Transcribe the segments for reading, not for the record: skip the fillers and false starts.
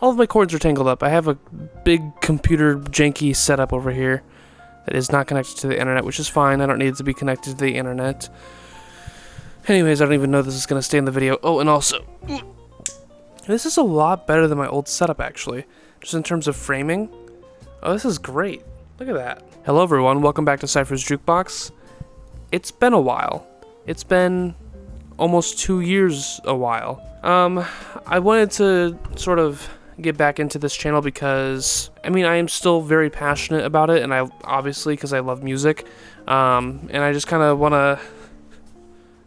All of my cords are tangled up. I have a big computer janky setup over here that is not connected to the internet, which is fine. I don't need it to be connected to the internet. Anyways, I don't even know this is going to stay in the video. Oh, and also, this is a lot better than my old setup, actually. Just in terms of framing. Oh, this is great. Look at that. Hello, everyone. Welcome back to Syphro's Jukebox. It's been a while. It's been almost 2 years a while. I wanted to sort of get back into this channel because, I mean, I am still very passionate about it, and I obviously, because I love music, and I just kind of want to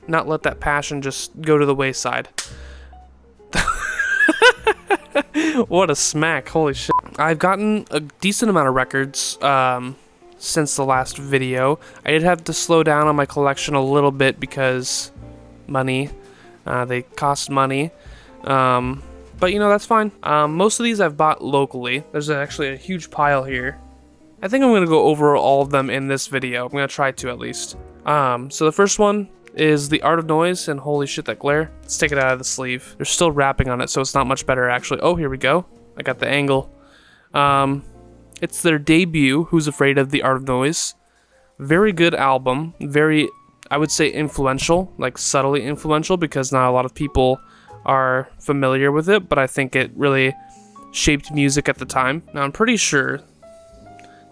not let that passion just go to the wayside. What a smack, holy shit. I've gotten a decent amount of records since the last video. I did have to slow down on my collection a little bit because money, they cost money. But you know, that's fine. Most of these I've bought locally. There's actually a huge pile here. I think I'm gonna go over all of them in this video. I'm gonna try to at least. So the first one is The Art of Noise, and holy shit, that glare. Let's take it out of the sleeve. They're still wrapping on it, so it's not much better actually. Oh, here we go. I got the angle. It's their debut, Who's Afraid of the Art of Noise. Very good album. Very, I would say, influential, like subtly influential, because not a lot of people are familiar with it, but I think it really shaped music at the time. Now I'm pretty sure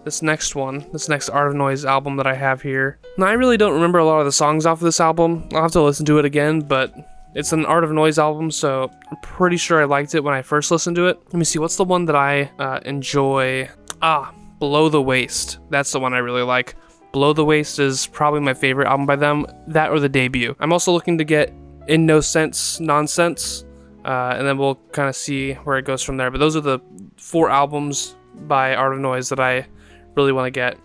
this next Art of Noise album that I have here, now I really don't remember a lot of the songs off of this album. I'll have to listen to it again, but it's an Art of Noise album, so I'm pretty sure I liked it when I first listened to it. Let me see, what's the one that I enjoy? Below the Waist. That's the one I really like. Below the Waist is probably my favorite album by them, that or the debut. I'm also looking to get In No Sense, Nonsense, and then we'll kind of see where it goes from there. But those are the 4 albums by Art of Noise that I really want to get.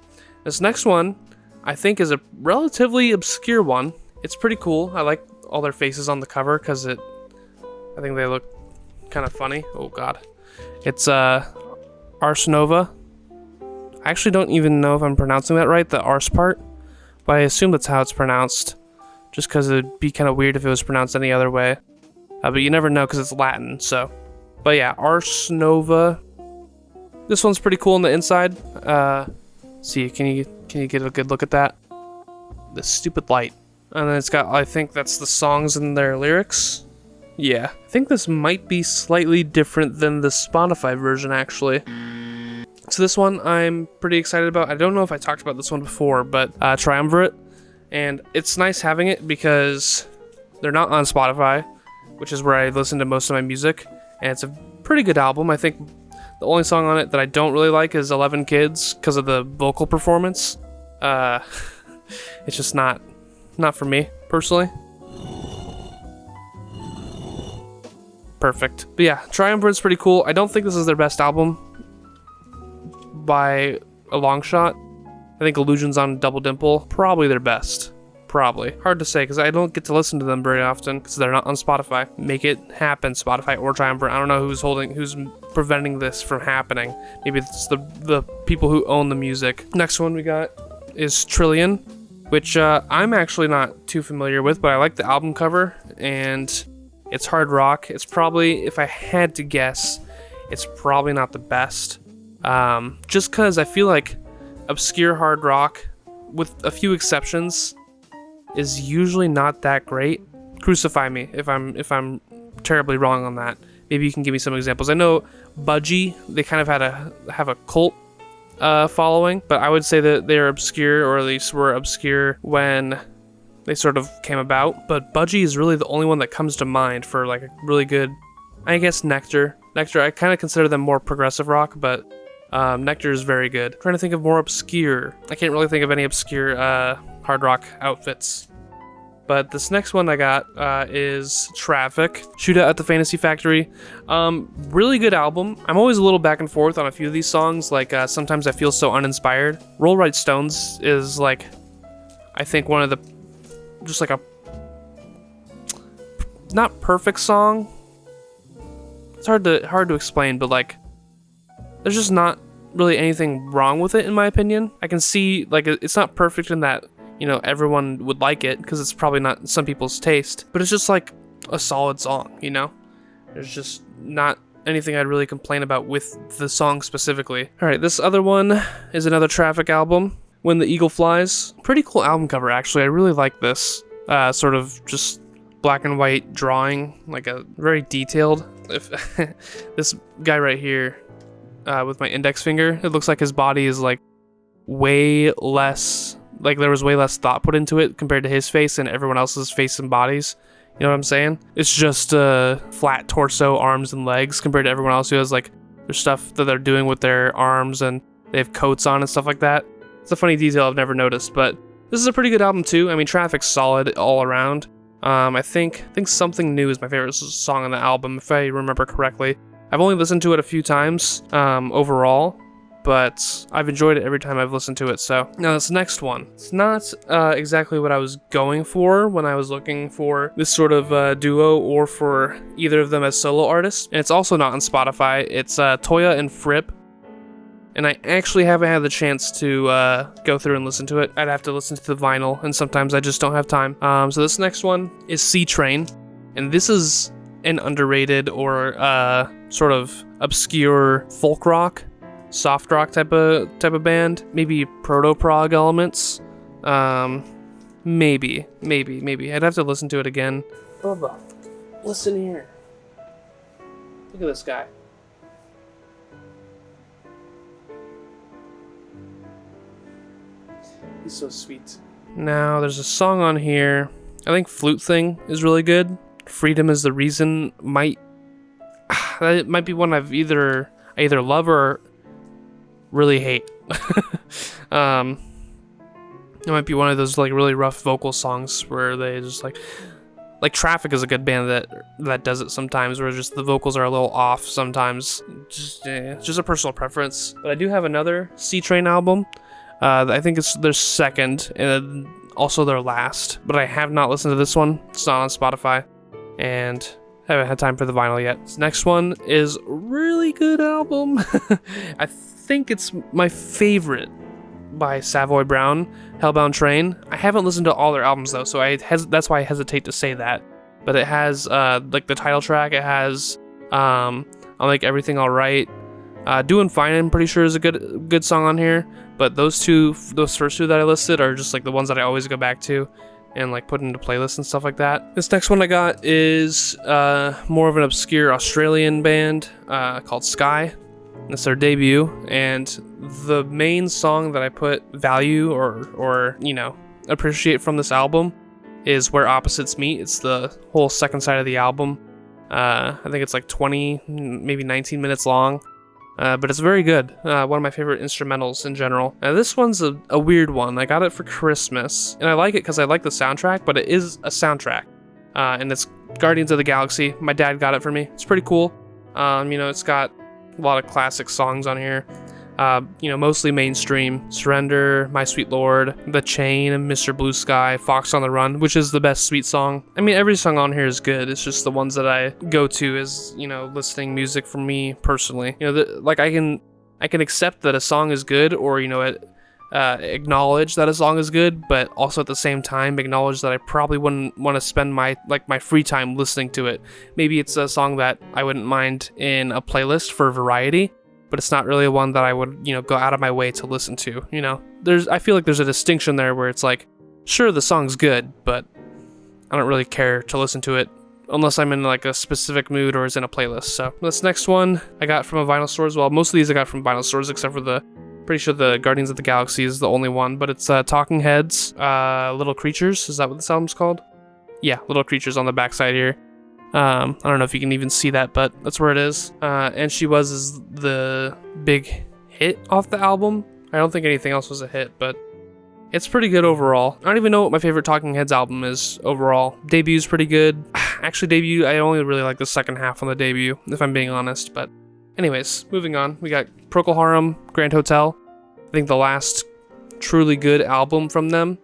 This next one, I think, is a relatively obscure one. It's pretty cool. I like all their faces on the cover because I think they look kind of funny. Oh god. It's Ars Nova. I actually don't even know if I'm pronouncing that right, the Ars part, but I assume that's how it's pronounced. Just because it'd be kind of weird if it was pronounced any other way. But you never know because it's Latin, so. But yeah, Ars Nova. This one's pretty cool on the inside. See, can you get a good look at that? This stupid light. And then it's got, I think that's the songs and their lyrics. Yeah, I think this might be slightly different than the Spotify version, actually. So this one I'm pretty excited about. I don't know if I talked about this one before, but Triumvirate. And it's nice having it because they're not on Spotify, which is where I listen to most of my music, and it's a pretty good album. I think the only song on it that I don't really like is 11 Kids because of the vocal performance. It's just not for me, personally. Perfect. But yeah, Triumvirate's pretty cool. I don't think this is their best album by a long shot. I think Illusions on Double Dimple, probably their best. Probably. Hard to say because I don't get to listen to them very often because they're not on Spotify. Make it happen, Spotify or Triumvirate. I don't know who's preventing this from happening. Maybe it's the people who own the music. Next one we got is Trillion, which I'm actually not too familiar with, but I like the album cover, and it's hard rock. It's probably, if I had to guess, it's probably not the best. Just because I feel like obscure hard rock, with a few exceptions, is usually not that great. Crucify me if I'm terribly wrong on that. Maybe you can give me some examples. I know Budgie, they kind of have a cult following, but I would say that they're obscure, or at least were obscure when they sort of came about. But Budgie is really the only one that comes to mind for like a really good, I guess, Nectar. I kind of consider them more progressive rock, but Nectar is very good. Trying to think of more obscure. I can't really think of any obscure hard rock outfits. But this next one I got is Traffic, Shootout at the Fantasy Factory. Really good album. I'm always a little back and forth on a few of these songs. Like sometimes I feel so uninspired. Roll Right Stones is like, I think one of the, just like a, not perfect song. It's hard to explain, but like, there's just not really anything wrong with it in my opinion. I can see like it's not perfect in that, you know, everyone would like it because it's probably not some people's taste, but it's just like a solid song, you know? There's just not anything I'd really complain about with the song specifically. Alright, this other one is another Traffic album, When the Eagle Flies. Pretty cool album cover, actually. I really like this. Sort of just black and white drawing, like a very detailed. If this guy right here, with my index finger, it looks like his body is like way less, like there was way less thought put into it compared to his face and everyone else's face and bodies. You know what I'm saying? It's just flat torso, arms, and legs compared to everyone else who has like their stuff that they're doing with their arms and they have coats on and stuff like that. It's a funny detail I've never noticed, but this is a pretty good album too. I mean, Traffic's solid all around. I think Something New is my favorite song on the album, if I remember correctly. I've only listened to it a few times overall, but I've enjoyed it every time I've listened to it. So now this next one, it's not exactly what I was going for when I was looking for this sort of duo or for either of them as solo artists. And it's also not on Spotify. It's Toya and Fripp. And I actually haven't had the chance to go through and listen to it. I'd have to listen to the vinyl, and sometimes I just don't have time. So this next one is C Train, and this is an underrated or sort of obscure folk rock, soft rock type of band. Maybe proto-prog elements. Maybe. I'd have to listen to it again. Bubba, listen here. Look at this guy. He's so sweet. Now, there's a song on here. I think Flute Thing is really good. Freedom is the Reason that might be one I either love or really hate. It might be one of those like really rough vocal songs where they just like Traffic is a good band that does it sometimes, where just the vocals are a little off sometimes. It's just a personal preference. But I do have another C Train album. I think it's their second and also their last, but I have not listened to this one. It's not on Spotify, and I haven't had time for the vinyl yet. This next one is a really good album. I think it's my favorite by Savoy Brown, Hellbound Train. I haven't listened to all their albums though, so that's why I hesitate to say that. But it has like the title track. It has I'll Make Everything Alright. Doing Fine, I'm pretty sure, is a good song on here. But those first two that I listed are just like the ones that I always go back to and like put into playlists and stuff like that. This next one I got is more of an obscure Australian band called Sky. It's their debut, and the main song that I put value or appreciate from this album is Where Opposites Meet. It's the whole second side of the album. I think it's like 20, maybe 19 minutes long. But it's very good. One of my favorite instrumentals in general. Now this one's a weird one. I got it for Christmas, and I like it because I like the soundtrack, but it is a soundtrack. And it's Guardians of the Galaxy. My dad got it for me. It's pretty cool. It's got a lot of classic songs on here. Mostly mainstream. Surrender, My Sweet Lord, The Chain, Mr. Blue Sky, Fox on the Run, which is the best Sweet song. I mean, every song on here is good. It's just the ones that I go to as, listening music for me personally. I can accept that a song is good, or, acknowledge that a song is good, but also at the same time acknowledge that I probably wouldn't want to spend my free time listening to it. Maybe it's a song that I wouldn't mind in a playlist for variety, but it's not really one that I would, go out of my way to listen to. I feel like there's a distinction there where it's like, sure, the song's good, but I don't really care to listen to it unless I'm in like a specific mood or is in a playlist. So this next one I got from a vinyl store as well. Most of these I got from vinyl stores, except for pretty sure the Guardians of the Galaxy is the only one, but it's Talking Heads, Little Creatures. Is that what this album's called? Yeah, Little Creatures on the backside here. I don't know if you can even see that, but that's where it is. And She Was is the big hit off the album. I don't think anything else was a hit, but it's pretty good overall. I don't even know what my favorite Talking Heads album is overall. Debute's pretty good. Actually, Debut, I only really like the second half on the Debut, if I'm being honest. But anyways, moving on. We got Procol Harum, Grand Hotel. I think the last truly good album from them.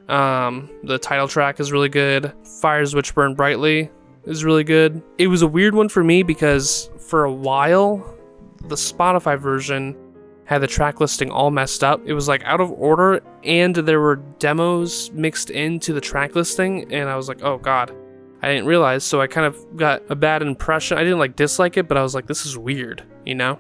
The title track is really good. Fires Which Burn Brightly is really good. It was a weird one for me because for a while, the Spotify version had the track listing all messed up. It was like out of order, and there were demos mixed into the track listing, and I was like, oh god. I didn't realize, so I kind of got a bad impression. I didn't like dislike it, but I was like, this is weird, you know,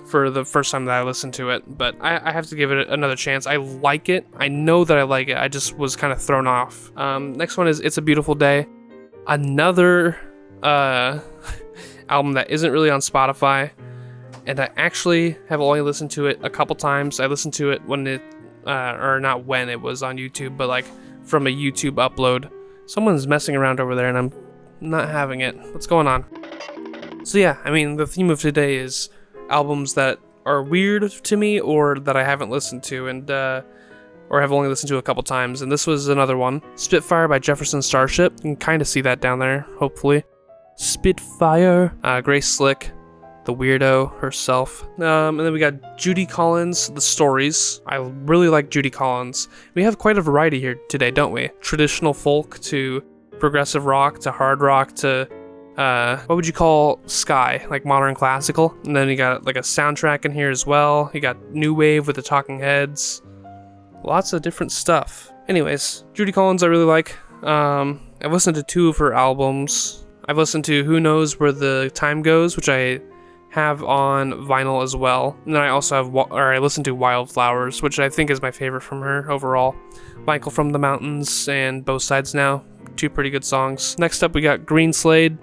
for the first time that I listened to it. But I have to give it another chance. I like it. I know that I like it. I just was kind of thrown off. Next one is It's a Beautiful Day. Another album that isn't really on Spotify, and I actually have only listened to it a couple times. I listened to it when it, or not when it was on YouTube, but like from a YouTube upload. Someone's messing around over there and I'm not having it. What's going on? So yeah, I mean, the theme of today is albums that are weird to me or that I haven't listened to and or have only listened to a couple times. And this was another one. Spitfire by Jefferson Starship. You can kind of see that down there, hopefully. Spitfire. Grace Slick, the weirdo herself. And then we got Judy Collins, The Stories. I really like Judy Collins. We have quite a variety here today, don't we? Traditional folk to progressive rock to hard rock to, what would you call Sky? Like modern classical. And then you got like a soundtrack in here as well. You got new wave with the Talking Heads. Lots of different stuff. Anyways, Judy Collins I really like. I've listened to 2 of her albums. I've listened to Who Knows Where the Time Goes, which I have on vinyl as well. And then I also have, I listened to Wildflowers, which I think is my favorite from her overall. Michael from the Mountains and Both Sides Now. 2 pretty good songs. Next up we got Green Slade,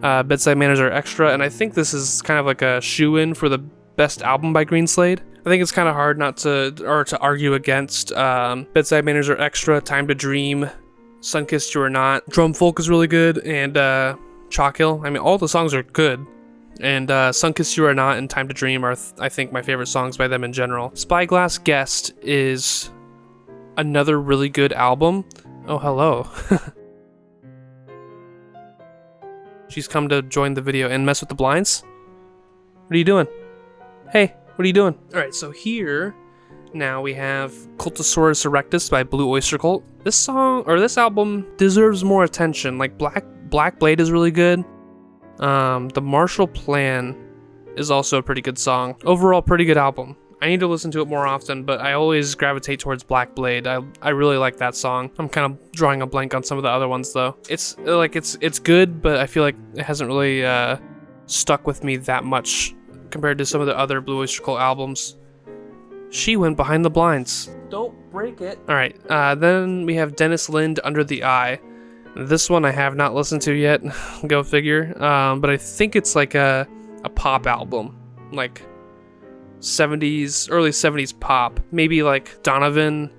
Bedside Manners Are Extra, and I think this is kind of like a shoe-in for the best album by Green Slade. I think it's kind of hard not to, or to argue against Bedside Manners Are Extra, Time to Dream, Sunkissed You or Not. Drum Folk is really good, and Chalk Hill. I mean, all the songs are good. And Sunkissed You or Not and Time to Dream are, I think, my favorite songs by them in general. Spyglass Guest is another really good album. Oh, hello. She's come to join the video and mess with the blinds? What are you doing? Hey, what are you doing? Alright, so here, now we have Cultosaurus Erectus by Blue Oyster Cult. This song, or this album, deserves more attention. Like, Black Blade is really good. The Marshall Plan is also a pretty good song. Overall, pretty good album. I need to listen to it more often, but I always gravitate towards Black Blade. I really like that song. I'm kind of drawing a blank on some of the other ones though. It's like it's good, but I feel like it hasn't really stuck with me that much compared to some of the other Blue Oyster Cult albums. She went behind the blinds. Don't break it. All right. Then we have Dennis Lind, Under the Eye. This one I have not listened to yet. Go figure. But I think it's like a pop album, like 70s, early 70s pop. Maybe like Donovan,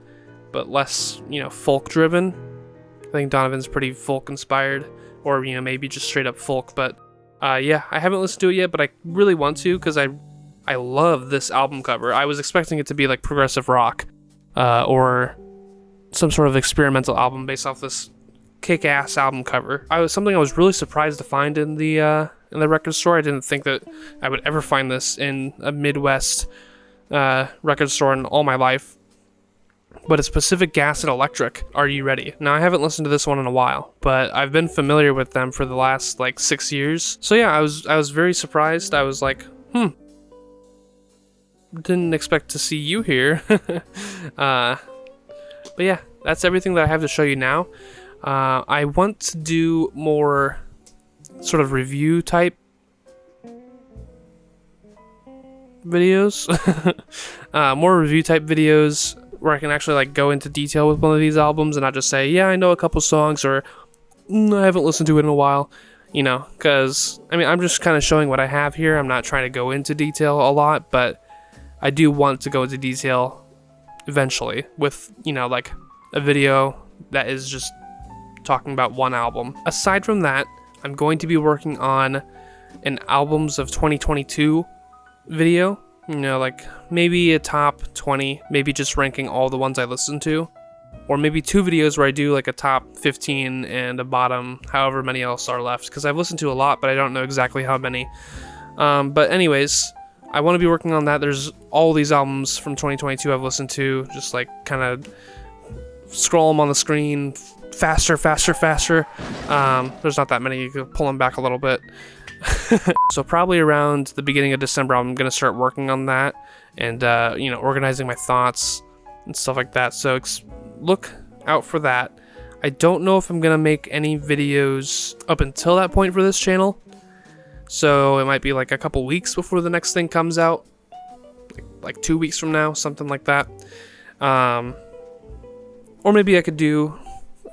but less, folk driven. I think Donovan's pretty folk inspired, or maybe just straight up folk. But yeah, I haven't listened to it yet, but I really want to because I love this album cover. I was expecting it to be like progressive rock, or some sort of experimental album based off this kick-ass album cover. Something I was really surprised to find in the record store. I didn't think that I would ever find this in a Midwest record store in all my life. But it's Pacific Gas and Electric. Are You Ready? Now, I haven't listened to this one in a while, but I've been familiar with them for the last like 6 years. So yeah, I was very surprised. I was like, didn't expect to see you here. But yeah, that's everything that I have to show you now. I want to do more sort of review type videos. More review type videos where I can actually like go into detail with one of these albums and not just say, yeah, I know a couple songs, or I haven't listened to it in a while, because I mean, I'm just kind of showing what I have here. I'm not trying to go into detail a lot, but I do want to go into detail eventually with, like a video that is just talking about one album. Aside from that, I'm going to be working on an albums of 2022 video, like maybe a top 20, maybe just ranking all the ones I listened to, or maybe 2 videos where I do like a top 15 and a bottom however many else are left, because I've listened to a lot, but I don't know exactly how many. But anyways, I want to be working on that. There's all these albums from 2022 I've listened to, just like kind of scroll them on the screen faster. There's not that many. You can pull them back a little bit. So probably around the beginning of December, I'm going to start working on that and, organizing my thoughts and stuff like that. So look out for that. I don't know if I'm gonna make any videos up until that point for this channel, so it might be like a couple weeks before the next thing comes out, like 2 weeks from now, something like that. Or maybe I could do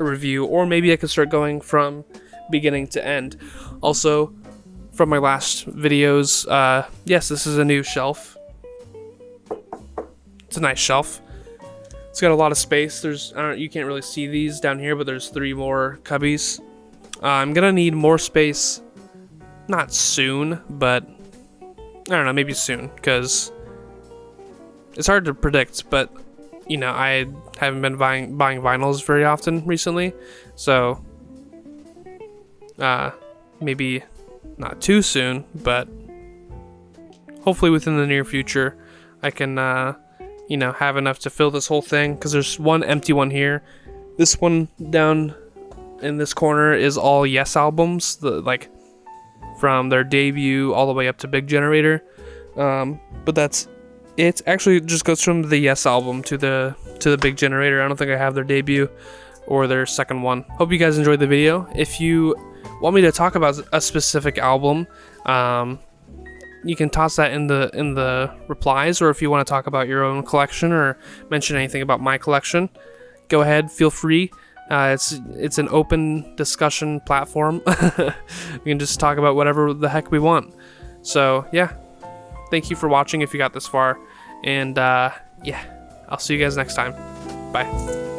a review, or maybe I could start going from beginning to end. Also, from my last videos, yes, this is a new shelf. It's a nice shelf. It's got a lot of space. There's, you can't really see these down here, but there's 3 more cubbies. I'm gonna need more space, not soon, but I don't know, maybe soon, because it's hard to predict, but you know, I haven't been buying vinyls very often recently, so maybe not too soon, but hopefully within the near future I can you know, have enough to fill this whole thing, because there's one empty one here. This one down in this corner is all Yes albums, like from their debut all the way up to Big Generator, but that's it. Actually, it just goes from the Yes album to the Big Generator. I don't think I have their debut or their second one. Hope you guys enjoyed the video. If you want me to talk about a specific album, you can toss that in the replies, or if you want to talk about your own collection or mention anything about my collection, go ahead, feel free. It's an open discussion platform. We can just talk about whatever the heck we want. So yeah, thank you for watching if you got this far, and yeah, I'll see you guys next time. Bye.